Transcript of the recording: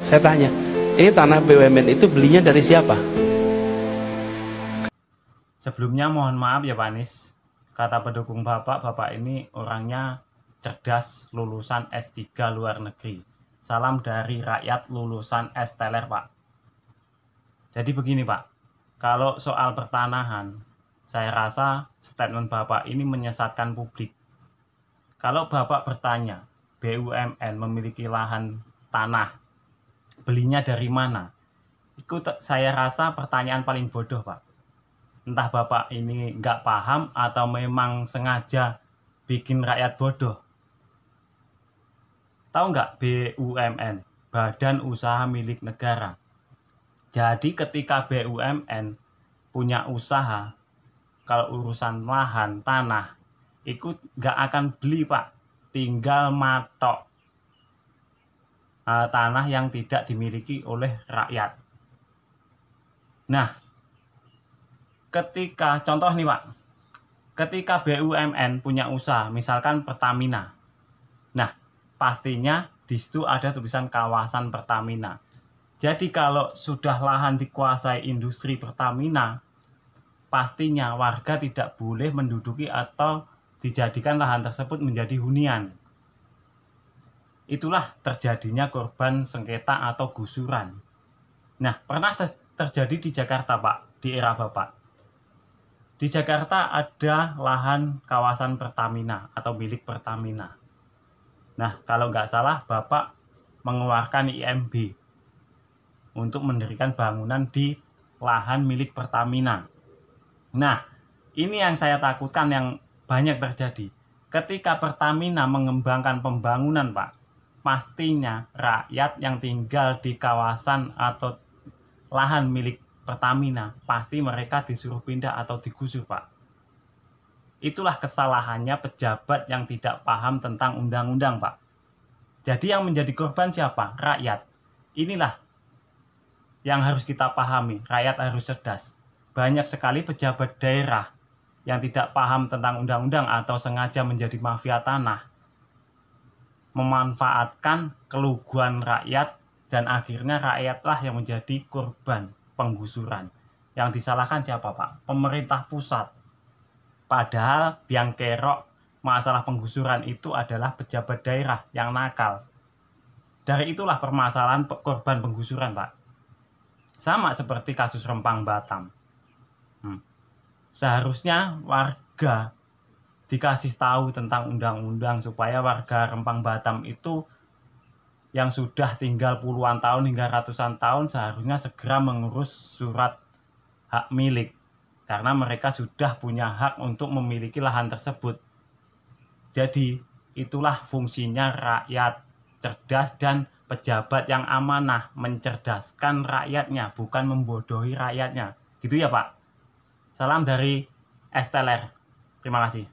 Saya tanya, ini tanah BUMN itu belinya dari siapa? Sebelumnya mohon maaf ya Pak Anies, kata pendukung Bapak ini orangnya cerdas, lulusan S3 luar negeri. Salam dari rakyat lulusan S-Teler Pak. Jadi begini Pak, kalau soal pertanahan, saya rasa statement Bapak ini menyesatkan publik. Kalau Bapak bertanya, BUMN memiliki lahan tanah, belinya dari mana? Itu saya rasa pertanyaan paling bodoh Pak. Entah Bapak ini nggak paham atau memang sengaja bikin rakyat bodoh. Tahu nggak BUMN, Badan Usaha Milik Negara? Jadi ketika BUMN punya usaha, kalau urusan lahan, tanah, itu nggak akan beli Pak. Tinggal matok tanah yang tidak dimiliki oleh rakyat. Nah, ketika contoh nih Pak, ketika BUMN punya usaha, misalkan Pertamina. Nah, pastinya di situ ada tulisan kawasan Pertamina. Jadi kalau sudah lahan dikuasai industri Pertamina, pastinya warga tidak boleh menduduki atau dijadikan lahan tersebut menjadi hunian. Itulah terjadinya korban sengketa atau gusuran. Nah, pernah terjadi di Jakarta Pak, di era Bapak. Di Jakarta ada lahan kawasan Pertamina atau milik Pertamina. Nah, kalau nggak salah Bapak mengeluarkan IMB untuk mendirikan bangunan di lahan milik Pertamina. Nah, ini yang saya takutkan yang banyak terjadi. Ketika Pertamina mengembangkan pembangunan, Pak, pastinya rakyat yang tinggal di kawasan atau lahan milik Pertamina, pasti mereka disuruh pindah atau digusur, Pak. Itulah kesalahannya pejabat yang tidak paham tentang undang-undang, Pak. Jadi yang menjadi korban siapa? Rakyat. Inilah yang harus kita pahami. Rakyat harus cerdas. Banyak sekali pejabat daerah yang tidak paham tentang undang-undang atau sengaja menjadi mafia tanah, memanfaatkan keluguan rakyat, dan akhirnya rakyatlah yang menjadi korban penggusuran. Yang disalahkan siapa Pak? Pemerintah pusat. Padahal biang kerok masalah penggusuran itu adalah pejabat daerah yang nakal. Dari itulah permasalahan korban penggusuran Pak. Sama seperti kasus Rempang Batam. Seharusnya warga dikasih tahu tentang undang-undang supaya warga Rempang Batam itu yang sudah tinggal puluhan tahun hingga ratusan tahun seharusnya segera mengurus surat hak milik, karena mereka sudah punya hak untuk memiliki lahan tersebut. Jadi itulah fungsinya rakyat cerdas dan pejabat yang amanah, mencerdaskan rakyatnya, bukan membodohi rakyatnya. Gitu ya Pak. Salam dari S-Teler. Terima kasih.